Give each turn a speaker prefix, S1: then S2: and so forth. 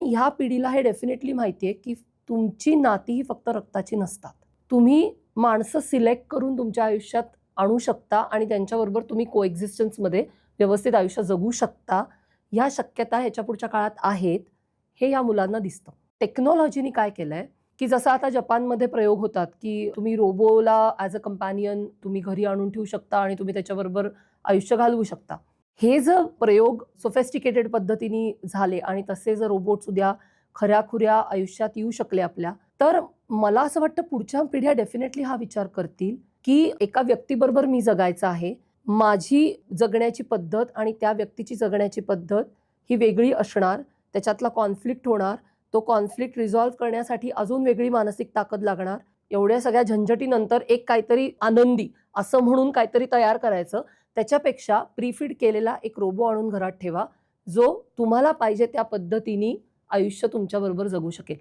S1: ह्या पिढीला हे डेफिनेटली माहिती आहे की तुमची नाती ही फक्त रक्ताची नसतात. तुम्ही माणसं सिलेक्ट करून तुमच्या आयुष्यात आणू शकता आणि त्यांच्याबरोबर तुम्ही कोएक्झिस्टन्समध्ये व्यवस्थित आयुष्य जगू शकता. ह्या शक्यता ह्याच्या पुढच्या काळात आहेत, हे या मुलांना दिसतं. टेक्नॉलॉजीने काय केलंय, की जसं आता जपानमध्ये प्रयोग होतात, की तुम्ही रोबोला ॲज अ कंपॅनियन तुम्ही घरी आणून ठेवू शकता आणि तुम्ही त्याच्याबरोबर आयुष्य घालवू शकता. हे जर प्रयोग सोफिस्टिकेटेड पद्धतीने झाले आणि तसे जर रोबोट्स उद्या खऱ्या-खुऱ्या आयुष्यात येऊ शकले आपल्या, तर मला असं वाटतं पुढच्या पिढ्या डेफिनेटली हा विचार करतील, की एका व्यक्तीबरोबर मी जगायचं आहे. माझी जगण्याची पद्धत आणि त्या व्यक्तीची जगण्याची पद्धत ही वेगळी असणार. त्याच्यातला कॉन्फ्लिक्ट होणार. तो कॉन्फ्लिक्ट रिझॉल्व्ह करण्यासाठी अजून वेगळी मानसिक ताकद लागणार. एवढ्या सगळ्या झंझटीनंतर एक काहीतरी आनंदी असं म्हणून काहीतरी तयार करायचं. त्याच्यापेक्षा प्रीफीड केलेला एक रोबो आणून घरात ठेवा, जो तुम्हाला पाहिजे त्या पद्धतीने आयुष्य तुमच्याबरोबर जगू शकेल.